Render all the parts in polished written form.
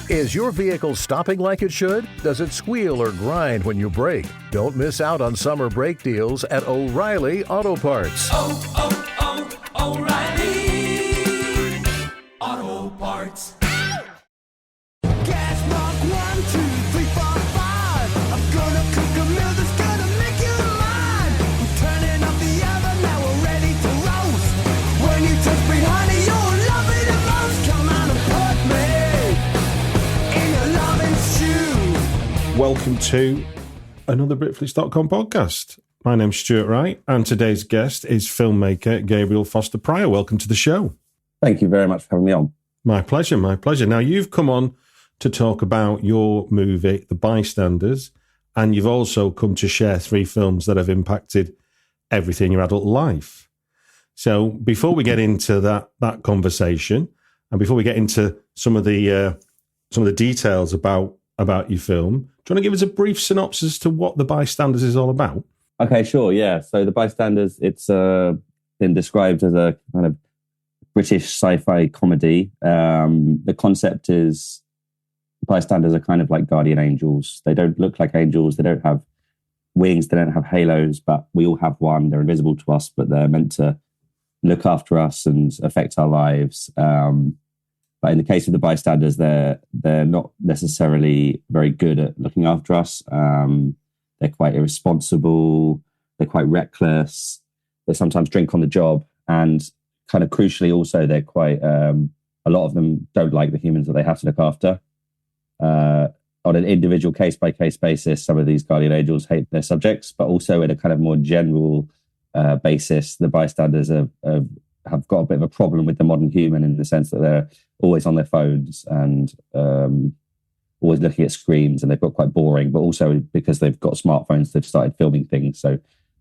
Is your vehicle stopping like it should? Does it squeal or grind when you brake? Don't miss out on summer brake deals at O'Reilly Auto Parts. O'Reilly Auto Parts. Gas mark 1, 2, 3, 4, 5. I'm gonna cook a meal that's gonna make you mine. I'm turning up the oven, now we're ready to roast. When you touch me, honey, you'll love it the most. Come on and put me in your loving stew. Welcome to another Britflix.com podcast. My name's Stuart Wright, and today's guest is filmmaker Gabriel Foster Prior. Welcome to the show. Thank you very much for having me on. My pleasure, my pleasure. Now, you've come on to talk about your movie, The Bystanders, and you've also come to share 3 films that have impacted everything in your adult life. So before we get into that conversation, and before we get into some of the details about your film, do you want to give us a brief synopsis to what The Bystanders is all about? Okay, sure, yeah. So The Bystanders, it's been described as a kind of British sci-fi comedy. The concept is bystanders are kind of like guardian angels. They don't look like angels. They don't have wings. They don't have halos, but we all have one. They're invisible to us, but they're meant to look after us and affect our lives. But in the case of the bystanders, they're not necessarily very good at looking after us. They're quite irresponsible. They're quite reckless. They sometimes drink on the job. And kind of crucially also, they're quite, a lot of them don't like the humans that they have to look after. On an individual case-by-case basis, some of these guardian angels hate their subjects, but also in a kind of more general basis, the bystanders have got a bit of a problem with the modern human in the sense that they're always on their phones and always looking at screens, and they've got quite boring, but also because they've got smartphones, they've started filming things. So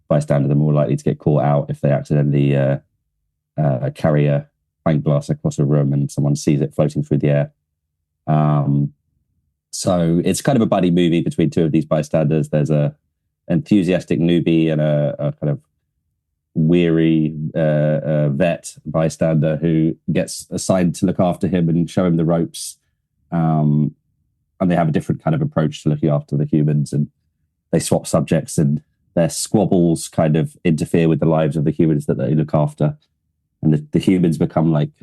bystanders are more likely to get caught out if they accidentally carry a pint glass across a room and someone sees it floating through the air. So it's kind of a buddy movie between 2 of these bystanders. There's a enthusiastic newbie and a kind of weary vet bystander who gets assigned to look after him and show him the ropes. And they have a different kind of approach to looking after the humans, and they swap subjects, and their squabbles kind of interfere with the lives of the humans that they look after. And the humans become like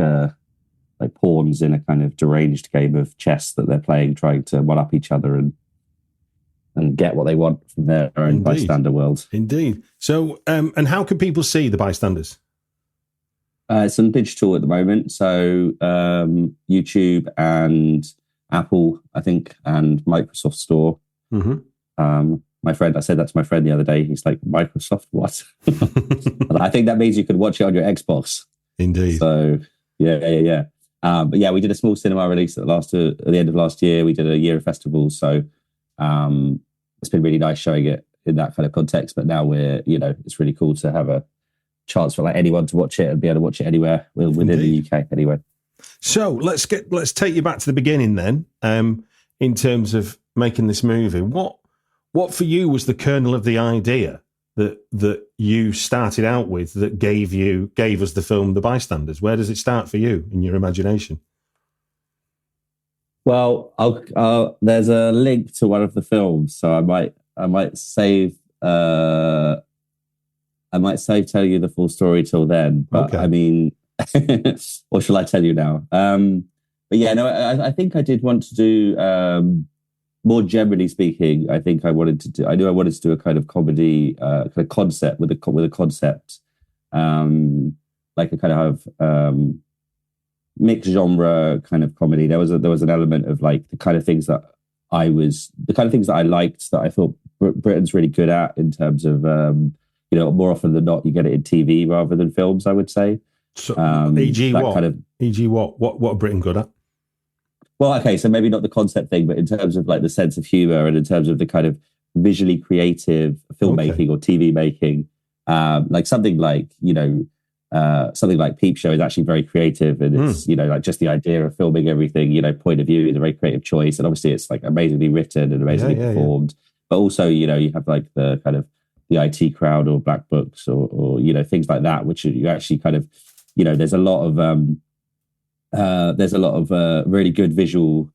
pawns in a kind of deranged game of chess that they're playing, trying to one-up each other and get what they want from their own bystander world. Indeed. So, and how can people see The Bystanders? It's on digital at the moment. So YouTube and Apple, I think, and Microsoft Store. Mm-hmm. My friend, I said that to my friend the other day. He's like, Microsoft, what? I think that means you could watch it on your Xbox. Indeed. So, yeah. But yeah, we did a small cinema release at the end of last year. We did a year of festivals. So it's been really nice showing it in that kind of context. But now it's really cool to have a chance for like anyone to watch it and be able to watch it anywhere within the UK anyway. So let's take you back to the beginning then. In terms of making this movie, what for you was the kernel of the idea that you started out with that gave us the film The Bystanders? Where does it start for you in your imagination? Well, there's a link to one of the films, so I might save telling you the full story till then. But okay. I mean, or shall I tell you now? But yeah, no, I think I did want to do. More generally speaking, I knew I wanted to do a kind of comedy, kind of concept with a concept, like a kind of mixed genre kind of comedy. There was an element of like the kind of things that I liked, that I thought Britain's really good at in terms of more often than not you get it in TV rather than films, I would say. So, e.g. what are Britain good at? Well, okay, so maybe not the concept thing, but in terms of like the sense of humor and in terms of the kind of visually creative filmmaking or TV making, like something like Peep Show is actually very creative, and it's like just the idea of filming everything, point of view is a very creative choice, and obviously it's like amazingly written and amazingly performed. But also, you have like the kind of the IT crowd or Black Books or things like that, which you actually kind of there's a lot of really good visual,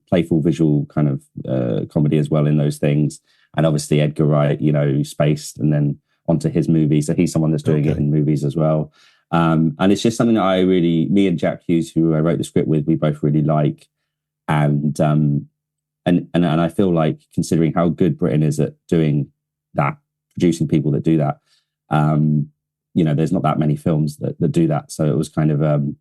playful visual kind of comedy as well in those things. And obviously Edgar Wright, Spaced, and then onto his movie. So he's someone that's doing it in movies as well. And it's just something that me and Jack Hughes, who I wrote the script with, we both really like. And I feel like, considering how good Britain is at doing that, producing people that do that, there's not that many films that do that. So it was kind of,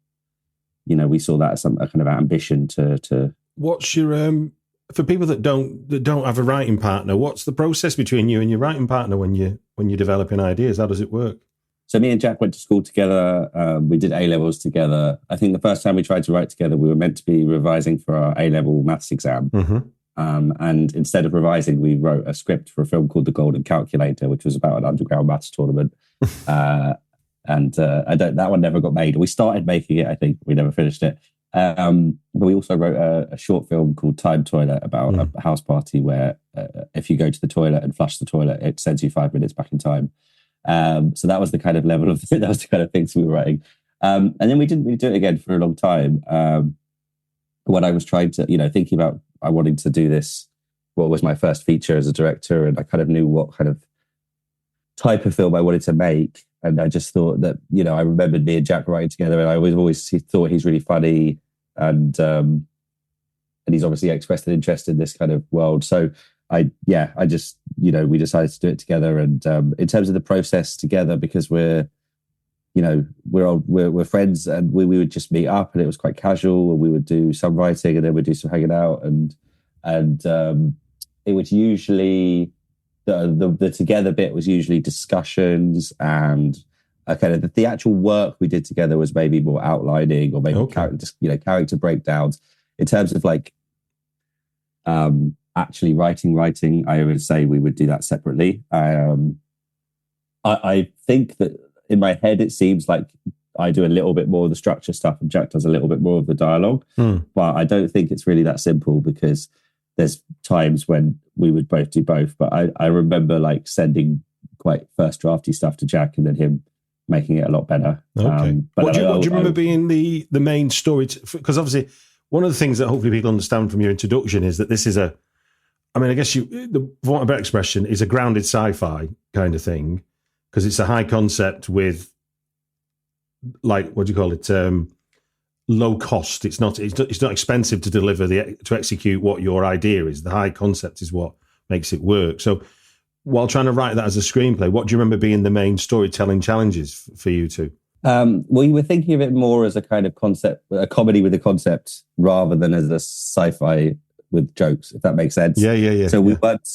we saw that as a kind of ambition to. What's your for people that don't have a writing partner? What's the process between you and your writing partner when you're developing ideas? How does it work? So me and Jack went to school together. We did A-levels together. I think the first time we tried to write together, we were meant to be revising for our A-level maths exam. Mm-hmm. And instead of revising, we wrote a script for a film called The Golden Calculator, which was about an underground maths tournament. That one never got made. We started making it, I think. We never finished it. But we also wrote a short film called Time Toilet about a house party where if you go to the toilet and flush the toilet, it sends you 5 minutes back in time. So that was the kind of level of that was the kind of things we were writing. And then we didn't really do it again for a long time. When I was trying to, thinking about I wanted to do this, what was my first feature as a director, and I kind of knew what kind of type of film I wanted to make. And I just thought that, I remembered me and Jack writing together, and I always thought he's really funny, and he's obviously expressed an interest in this kind of world. So I just, we decided to do it together. And in terms of the process together, because we're friends, and we would just meet up, and it was quite casual, and we would do some writing and then we'd do some hanging out, and it was usually the together bit was usually discussions, and kind of the actual work we did together was maybe more outlining, or maybe character breakdowns. In terms of like actually writing, I would say we would do that separately. I think that in my head, it seems like I do a little bit more of the structure stuff and Jack does a little bit more of the dialogue. But I don't think it's really that simple, because there's times when we would both do both. But I remember like sending quite first drafty stuff to Jack and then him making it a lot better. Okay. What do you remember being the main story? Because obviously one of the things that hopefully people understand from your introduction is that this is I guess for want of a better expression, is a grounded sci-fi kind of thing, because it's a high concept with, like, what do you call it? Low cost. It's not expensive to deliver to execute what your idea is. The high concept is what makes it work. So, while trying to write that as a screenplay, what do you remember being the main storytelling challenges for you two? Well, you were thinking of it more as a kind of concept, a comedy with a concept, rather than as a sci-fi with jokes, if that makes sense. Yeah. So we weren't,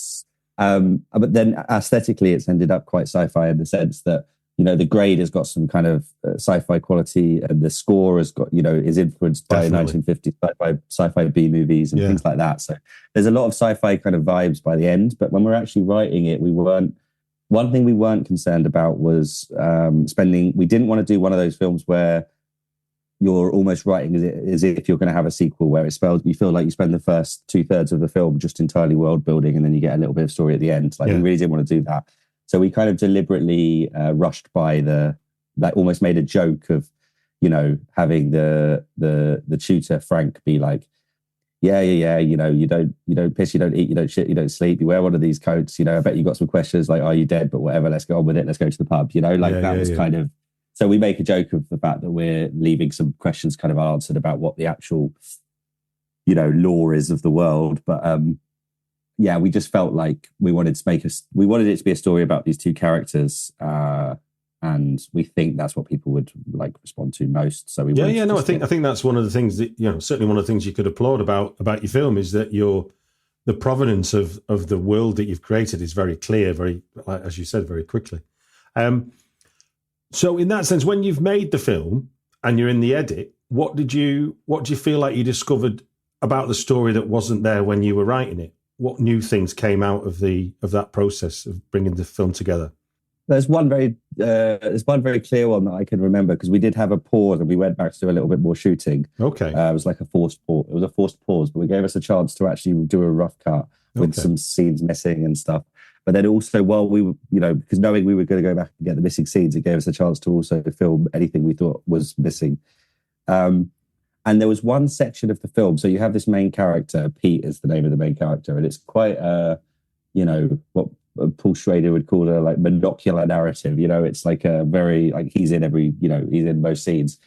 but then aesthetically, it's ended up quite sci-fi in the sense that, the grade has got some kind of sci-fi quality, and the score has got, is influenced by 1950s sci-fi B movies and things like that. So there's a lot of sci-fi kind of vibes by the end. But when we're actually writing it, one thing we weren't concerned about was we didn't want to do one of those films where you're almost writing as if you're going to have a sequel, where you feel like you spend the first 2/3 of the film just entirely world building, and then you get a little bit of story at the end. We really didn't want to do that. So we kind of deliberately rushed by almost made a joke of, having the tutor Frank be like, yeah, you don't piss, you don't eat, you don't shit, you don't sleep, you wear one of these coats, I bet you got some questions like, are you dead? But whatever, let's go on with it, let's go to the pub, kind of. So we make a joke of the fact that we're leaving some questions kind of unanswered about what the actual, lore is of the world. But we just felt like we wanted it to be a story about these two characters, and we think that's what people would like respond to most. So we I think that's one of the things that, certainly one of the things you could applaud about your film is that the provenance of the world that you've created is very clear, very, as you said, very quickly. So in that sense, when you've made the film and you're in the edit, what do you feel like you discovered about the story that wasn't there when you were writing it? What new things came out of that process of bringing the film together? There's one very clear one that I can remember, because we did have a pause and we went back to do a little bit more shooting. Okay. It was like a forced pause. It was a forced pause, but we gave us a chance to actually do a rough cut with some scenes missing and stuff. But then also, while we were, because knowing we were going to go back and get the missing scenes, it gave us a chance to also film anything we thought was missing. And there was one section of the film. So you have this main character, Pete is the name of the main character, and it's quite what Paul Schrader would call a like monocular narrative. It's like a very like he's in most scenes.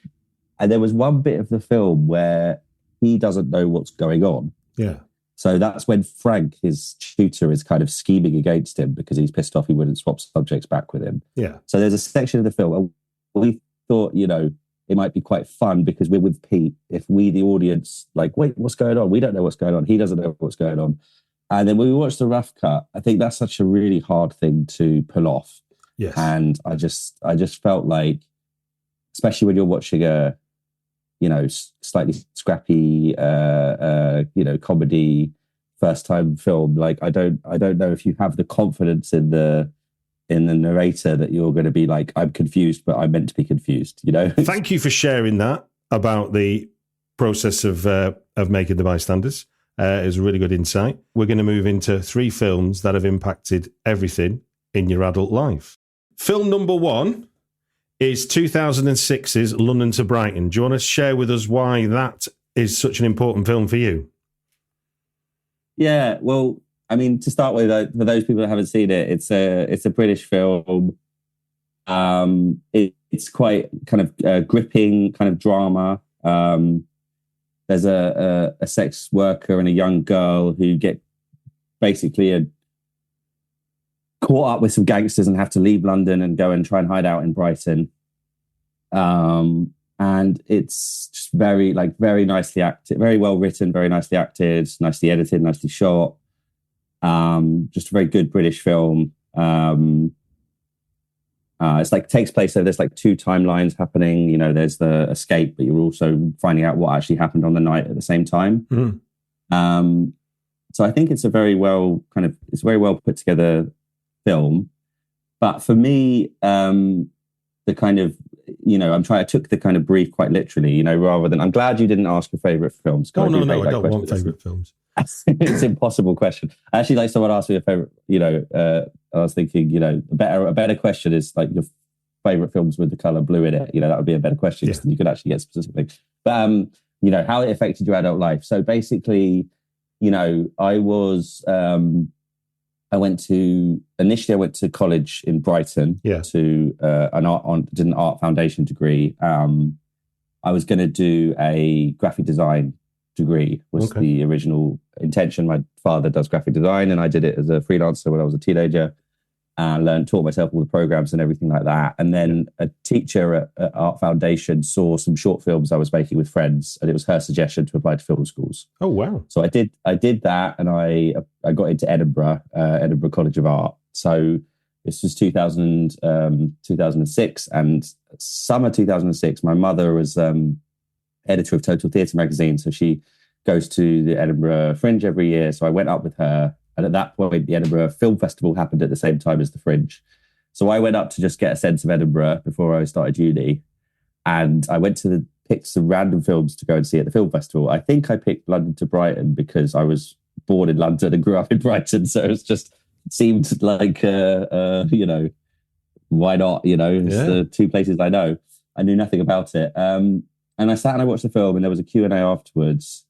And there was one bit of the film where he doesn't know what's going on. Yeah. So that's when Frank, his tutor, is kind of scheming against him because he's pissed off he wouldn't swap subjects back with him. Yeah. So there's a section of the film we thought, it might be quite fun because we're with Pete. If we, the audience, like, wait, what's going on? We don't know what's going on. He doesn't know what's going on. And then when we watched the rough cut, I think that's such a really hard thing to pull off. Yes. And I just felt like, especially when you're watching a, slightly scrappy, comedy first time film, like I don't know if you have the confidence in the narrator that you're going to be like, I'm confused, but I'm meant to be confused, Thank you for sharing that about the process of making the bystanders. It was a really good insight. We're going to move into 3 films that have impacted everything in your adult life. Film number 1 is 2006's London to Brighton. Do you want to share with us why that is such an important film for you? Yeah, well, I mean, to start with, for those people that haven't seen it, it's a British film. It's quite kind of gripping kind of drama. There's a sex worker and a young girl who get basically caught up with some gangsters and have to leave London and go and try and hide out in Brighton. And it's just very nicely acted, very well written, very nicely acted, nicely edited, nicely shot. Just a very good British film. It's like takes place, so there's like 2 timelines happening. There's the escape, but you're also finding out what actually happened on the night at the same time. Mm. So I think it's a very well put together film. But for me, the kind of, I took the kind of brief quite literally, rather than, I'm glad you didn't ask your favourite films. No, I don't want favourite films. It's an impossible question. Actually, like someone asked me a favorite, I was thinking, a better question is like your favorite films with the color blue in it. That would be a better question. Yeah. You could actually get specific. But how it affected your adult life. So basically, I went to college in Brighton. Yeah. To did an art foundation degree. I was going to do a graphic design degree was the original intention. My father does graphic design and I did it as a freelancer when I was a teenager and taught myself all the programs and everything like that. And then a teacher at Art Foundation saw some short films I was making with friends and it was her suggestion to apply to film schools. Oh, wow. So I did that and I got into Edinburgh College of Art. So this was 2006 and summer 2006, my mother was editor of Total Theatre magazine. So she goes to the Edinburgh Fringe every year. So I went up with her. And at that point, the Edinburgh Film Festival happened at the same time as the Fringe. So I went up to just get a sense of Edinburgh before I started uni. And I went to picked some random films to go and see at the film festival. I think I picked London to Brighton because I was born in London and grew up in Brighton. So it seemed like, why not? It's the 2 places I know. I knew nothing about it. And I sat and I watched the film and there was a Q&A afterwards.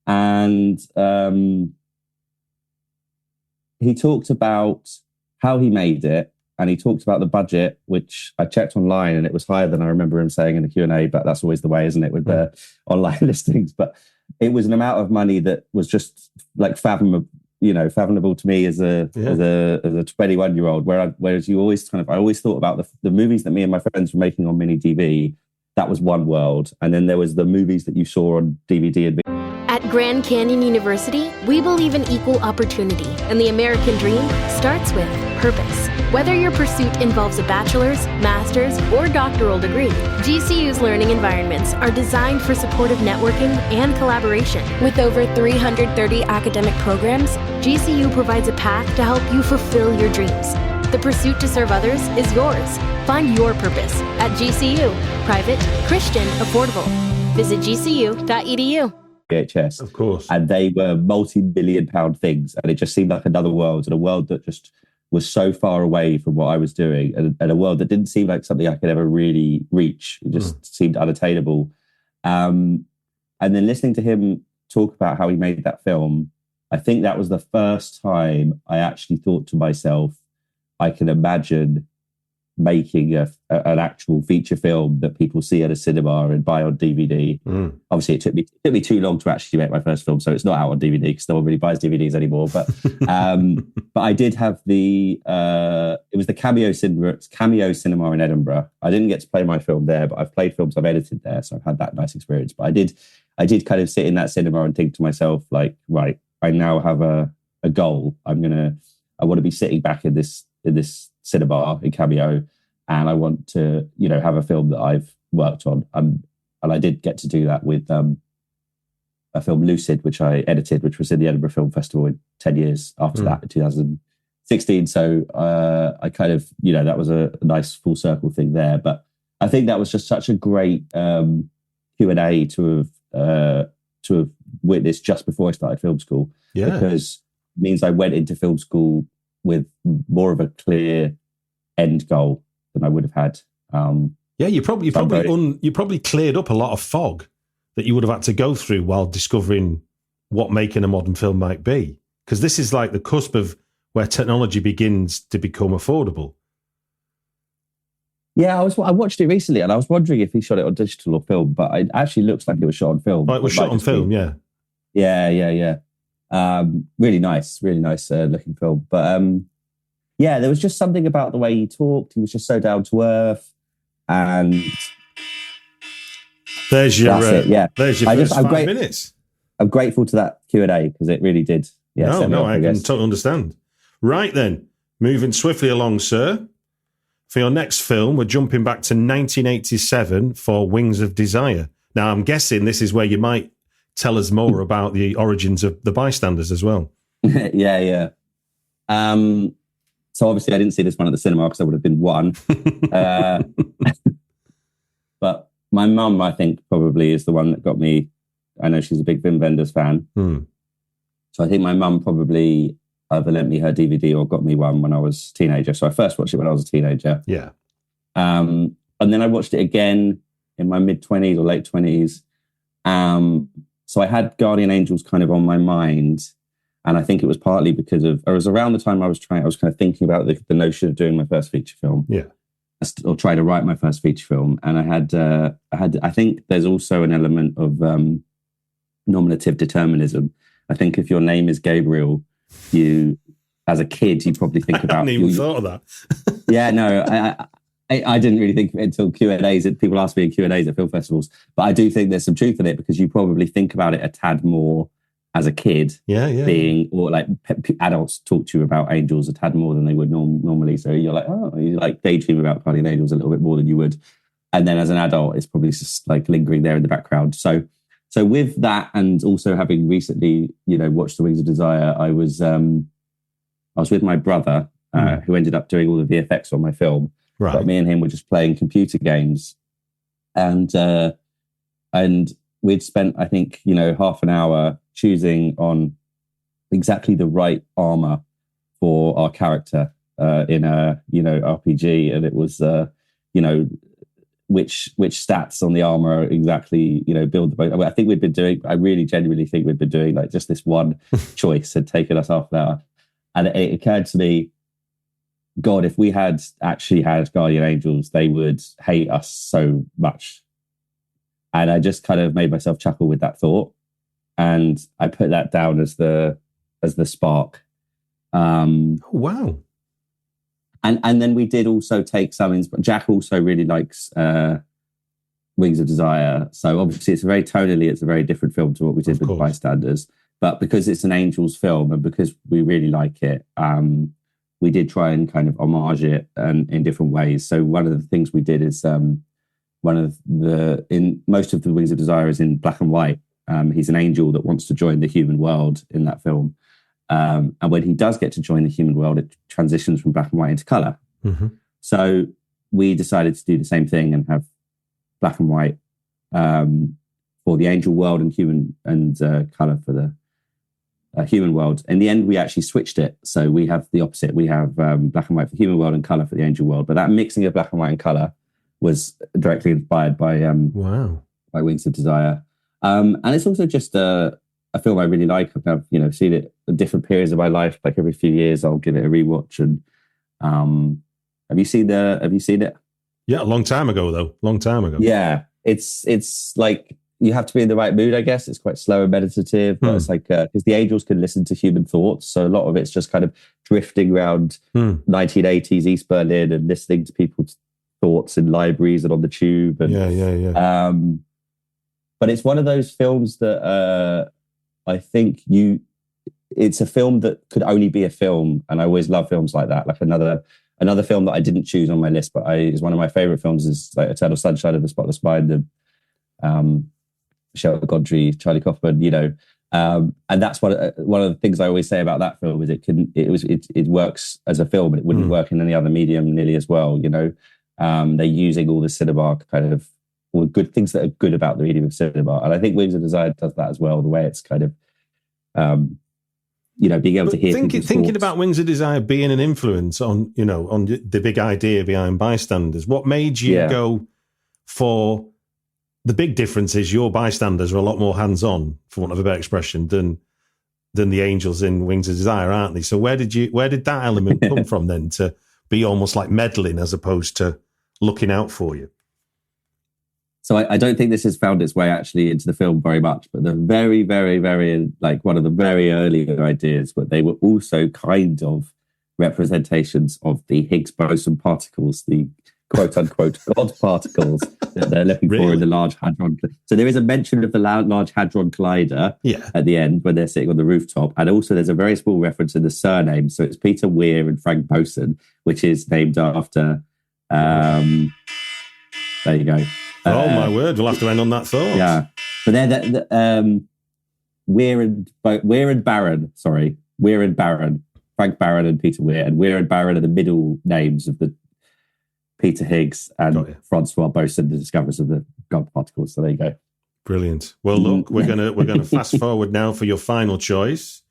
And he talked about how he made it and he talked about the budget, which I checked online and it was higher than I remember him saying in the Q&A, but that's always the way, isn't it, with the online listings. But it was an amount of money that was just like fathomable to me as a 21-year-old, whereas you always I always thought about the movies that me and my friends were making on mini DV. That was one world. And then there was the movies that you saw on DVD and At Grand Canyon University, we believe in equal opportunity, and the American dream starts with purpose. Whether your pursuit involves a bachelor's, master's, or doctoral degree, GCU's learning environments are designed for supportive networking and collaboration. With over 330 academic programs, GCU provides a path to help you fulfill your dreams. The pursuit to serve others is yours. Find your purpose at GCU. Private, Christian, affordable. Visit gcu.edu. VHS. Of course. And they were multi-million pound things. And it just seemed like another world, and a world that just was so far away from what I was doing, and a world that didn't seem like something I could ever really reach. It just seemed unattainable. And And then listening to him talk about how he made that film, I think that was the first time I actually thought to myself, I can imagine making an actual feature film that people see at a cinema and buy on DVD. Obviously, it took me too long to actually make my first film, so it's not out on DVD because no one really buys DVDs anymore. But but I did have it was the Cameo Cinema in Edinburgh. I didn't get to play my film there, but I've played films I've edited there, so I've had that nice experience. But I did kind of sit in that cinema and think to myself, like, right, I now have a goal. I want to be sitting back in this cinema in Cameo, and I want to, have a film that I've worked on. And I did get to do that with a film, Lucid, which I edited, which was in the Edinburgh Film Festival in 10 years after that, in 2016. So I kind of, that was a nice full circle thing there. But I think that was just such a great Q&A to have witnessed just before I started film school. Yeah. Because it means I went into film school with more of a clear end goal than I would have had. You probably cleared up a lot of fog that you would have had to go through while discovering what making a modern film might be. Because this is like the cusp of where technology begins to become affordable. Yeah, I watched it recently, and I was wondering if he shot it on digital or film, but it actually looks like it was shot on film. Oh, it was shot on film, yeah. Yeah. Really nice looking film. But there was just something about the way he talked. He was just so down to earth, and there's your first I'm 5 minutes. I'm grateful to that Q&A because it really did. Yeah, I can totally understand. Right then, moving swiftly along, sir. For your next film, we're jumping back to 1987 for Wings of Desire. Now, I'm guessing this is where you might tell us more about the origins of the Bystanders as well. Yeah. So obviously I didn't see this one at the cinema because I would have been one. But my mum, I think, probably is the one that got me. I know she's a big Wim Wenders fan. So I think my mum probably either lent me her DVD or got me one when I was a teenager. So I first watched it when I was a teenager. Yeah. And then I watched it again in my mid-20s or late 20s. So I had Guardian Angels kind of on my mind. And I think it was partly because it was around the time I was kind of thinking about the notion of doing my first feature film. Yeah. Or try to write my first feature film. And I think there's also an element of nominative determinism. I think if your name is Gabriel, as a kid, you probably think about... I hadn't even thought of that. Yeah, no, I didn't really think of it until Q&As. People ask me in Q&As at film festivals. But I do think there's some truth in it because you probably think about it a tad more as a kid. Yeah. Or like adults talk to you about angels a tad more than they would normally. So you're like, you like daydream about Guardian Angels a little bit more than you would. And then as an adult, it's probably just like lingering there in the background. So with that, and also having recently, watched The Wings of Desire, I was with my brother, who ended up doing all the VFX on my film. Right. But me and him were just playing computer games, and we'd spent, I think, half an hour choosing on exactly the right armor for our character in a RPG, and it was which stats on the armor exactly build the boat. I think I really genuinely think we'd been doing like just this one choice had taken us half an hour, and it occurred to me, God, if we had actually had Guardian Angels, they would hate us so much. And I just kind of made myself chuckle with that thought, and I put that down as the spark. Wow. And then we did also take some. Jack also really likes Wings of Desire, so obviously it's a very different film to what we did with Bystanders. But because it's an Angels film, and because we really like it, we did try and kind of homage it in different ways. So one of the things we did is in most of the Wings of Desire is in black and white. He's an angel that wants to join the human world in that film. And when he does get to join the human world, it transitions from black and white into color. Mm-hmm. So we decided to do the same thing and have black and white for the angel world and color for the human world. In the end, we actually switched it. So we have the opposite. We have black and white for the human world and color for the angel world. But that mixing of black and white and color was directly inspired by Wings of Desire. And it's also just a film I really like. I've seen it at different periods of my life. Like every few years, I'll give it a rewatch. And have you seen it? Yeah, a long time ago though. Long time ago. Yeah, it's like you have to be in the right mood, I guess. It's quite slow and meditative, but it's like because the angels can listen to human thoughts, so a lot of it's just kind of drifting around 1980s East Berlin and listening to people's thoughts in libraries and on the tube. And, Yeah. But it's one of those films that I think it's a film that could only be a film, and I always love films like that. Like another film that I didn't choose on my list, but is one of my favorite films is like Eternal Sunshine of the Spotless Mind, Michel Gondry, Charlie Kaufman, and that's one of the things I always say about that film is it works as a film, and it wouldn't work in any other medium nearly as well. They're using all the cinema kind of all the good things that are good about the medium of cinema, and I think Wings of Desire does that as well. The way it's kind of being able to hear thinking about Wings of Desire being an influence on on the big idea behind Bystanders. What made you go for? The big difference is your bystanders are a lot more hands-on, for want of a better expression, than the angels in Wings of Desire, aren't they? So where did that element come from then, to be almost like meddling as opposed to looking out for you? So I don't think this has found its way actually into the film very much, but the very, very, very, like one of the very early ideas, but they were also kind of representations of the Higgs boson particles, the quote unquote God particles that they're looking for in the Large Hadron. So there is a mention of the Large Hadron Collider at the end when they're sitting on the rooftop. And also there's a very small reference in the surname. So it's Peter Weir and Frank Boson, which is named after, there you go. Oh my word, we'll have to end on that thought. Yeah. But they're Weir and Barron, Frank Barron and Peter Weir. And Weir and Barron are the middle names of the Peter Higgs and Francois Boson, the discoverers of the God particles. So there you go. Brilliant. Well, look, we're gonna fast forward now for your final choice,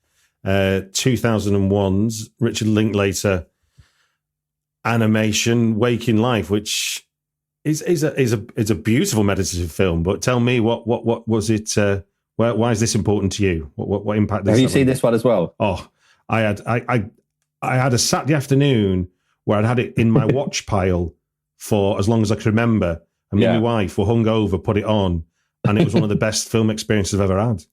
2001's Richard Linklater animation Waking Life, which is a beautiful meditative film. But tell me, what was it? Why is this important to you? What impact? Have you seen this one as well? Oh, I had a Saturday afternoon where I'd had it in my watch pile for as long as I could remember. And me and my wife were hungover, put it on, and it was one of the best film experiences I've ever had.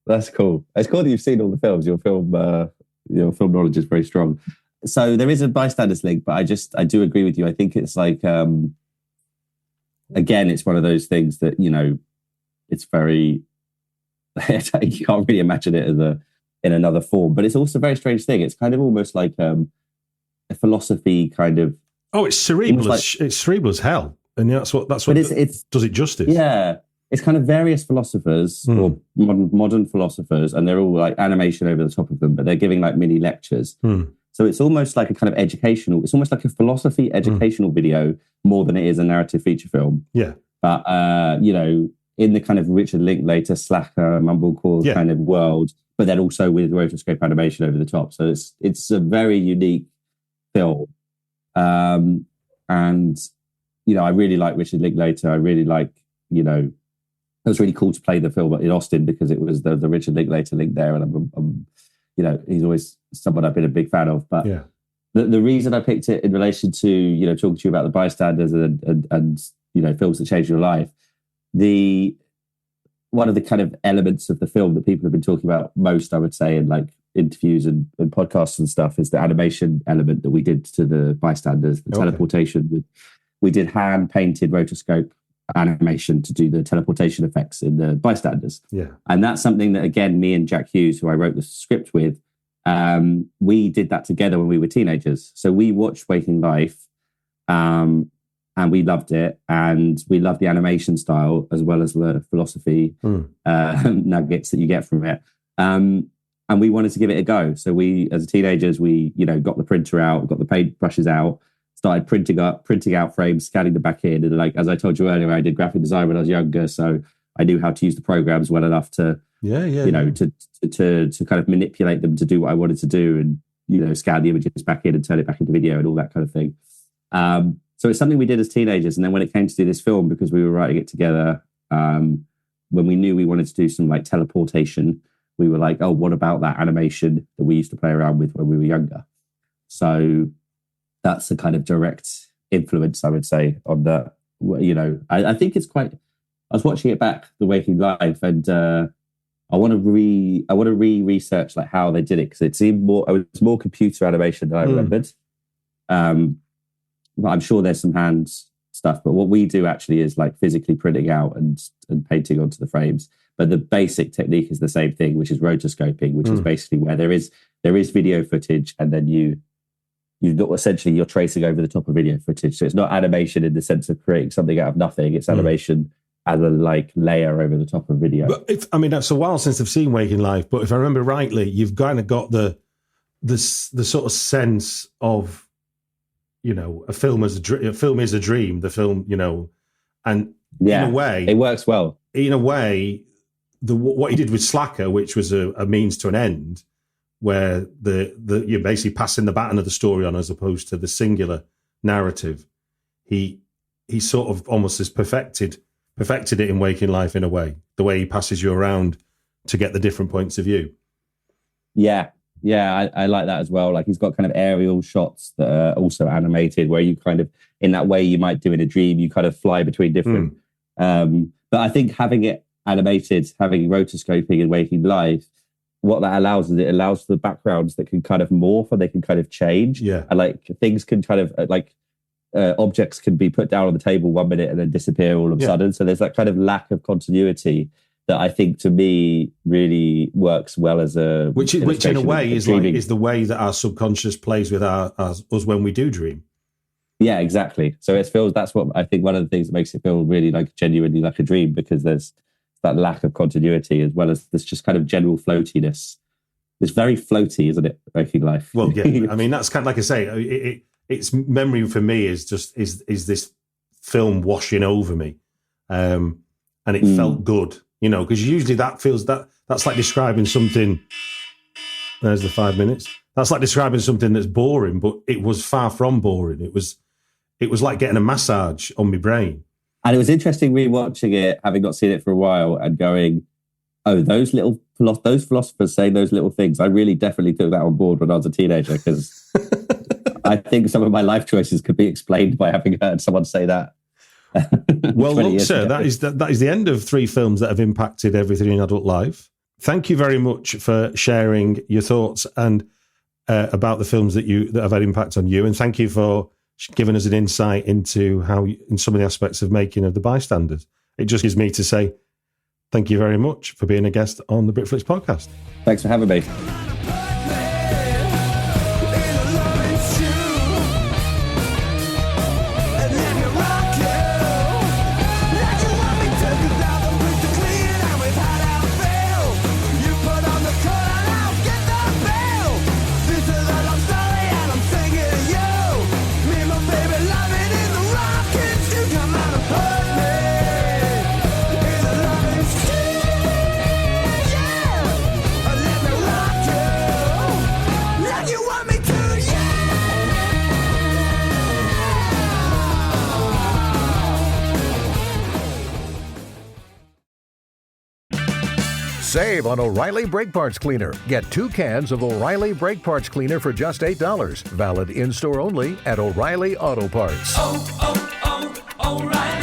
That's cool. It's cool that you've seen all the films. Your film knowledge is very strong. So there is a bystanders link, but I do agree with you. I think it's like, again, it's one of those things that, it's very, you can't really imagine it in another form, but it's also a very strange thing. It's kind of almost like, a philosophy kind of. Oh, it's cerebral. It's cerebral as hell, and that's what it's does it justice. Yeah, it's kind of various philosophers or modern philosophers, and they're all like animation over the top of them, but they're giving like mini lectures. So it's almost like a kind of educational. It's almost like a philosophy educational video more than it is a narrative feature film. Yeah, but in the kind of Richard Linklater slacker mumblecore kind of world, but then also with rotoscope animation over the top. So it's a very unique film. And I really like Richard Linklater. I really like, it was really cool to play the film in Austin because it was the Richard Linklater link there, and I'm he's always someone I've been a big fan of. But the reason I picked it in relation to talking to you about the bystanders and films that change your life, one of the kind of elements of the film that people have been talking about most, I would say, in like interviews and podcasts and stuff, is the animation element that we did to the bystanders, the teleportation. We did hand-painted rotoscope animation to do the teleportation effects in the bystanders. Yeah. And that's something that, again, me and Jack Hughes, who I wrote the script with, we did that together when we were teenagers. So we watched Waking Life, and we loved it, and we loved the animation style as well as the philosophy nuggets that you get from it. And we wanted to give it a go. So we, as teenagers, we got the printer out, got the paint brushes out, started printing out frames, scanning them back in. And like, as I told you earlier, I did graphic design when I was younger, so I knew how to use the programs well enough to, to kind of manipulate them to do what I wanted to do, and scan the images back in and turn it back into video and all that kind of thing. So it's something we did as teenagers. And then when it came to do this film, because we were writing it together, when we knew we wanted to do some like teleportation, we were like, oh, what about that animation that we used to play around with when we were younger? So that's the kind of direct influence, I would say, on that. You know, I think it's quite. I was watching it back, The Waking Life, and I want to research like how they did it, because it seemed more. It was more computer animation than I remembered. But I'm sure there's some hand stuff. But what we do actually is like physically printing out and painting onto the frames. But the basic technique is the same thing, which is rotoscoping, which is basically where there is video footage, and then you're tracing over the top of video footage. So it's not animation in the sense of creating something out of nothing. It's animation as a like layer over the top of video. But that's a while since I've seen Waking Life, but if I remember rightly, you've kind of got the sort of sense of, you know, a film is a dream. The film, you know, and in a way, it works well. In a way, what he did with Slacker, which was a means to an end, where you're basically passing the baton of the story on as opposed to the singular narrative. He sort of almost has perfected it in Waking Life in a way, the way he passes you around to get the different points of view. Yeah, I like that as well. Like he's got kind of aerial shots that are also animated, where you kind of, in that way you might do in a dream, you kind of fly between different. But I think having it animated, having rotoscoping in Waking Life, what that allows is it allows for the backgrounds that can kind of morph, and they can kind of change. Yeah. And like things can kind of objects can be put down on the table 1 minute and then disappear all of a sudden. So there's that kind of lack of continuity that I think to me really works well as a which in a way is the way that our subconscious plays with us when we do dream. Yeah, exactly. So it feels, that's what I think one of the things that makes it feel really like genuinely like a dream, because there's that lack of continuity, as well as this just kind of general floatiness. It's very floaty, isn't it? Waking Life. Well, yeah. I mean, that's kind of like I say, it's memory for me is just this film washing over me, and it felt good. You know, because usually that's like describing something. There's the 5 minutes. That's like describing something that's boring, but it was far from boring. It was like getting a massage on my brain. And it was interesting rewatching it, having not seen it for a while, and going, oh, those philosophers saying those little things. I really definitely took that on board when I was a teenager, because I think some of my life choices could be explained by having heard someone say that. Well, look, sir, that is the end of 3 films that have impacted everything in adult life. Thank you very much for sharing your thoughts and about the films that have had impact on you, and thank you for giving us an insight into how, in some of the aspects of making of The Bystanders. It just gives me to say thank you very much for being a guest on the Britflix podcast. Thanks for having me. Save on O'Reilly Brake Parts Cleaner. Get 2 cans of O'Reilly Brake Parts Cleaner for just $8. Valid in-store only at O'Reilly Auto Parts. Oh, O'Reilly.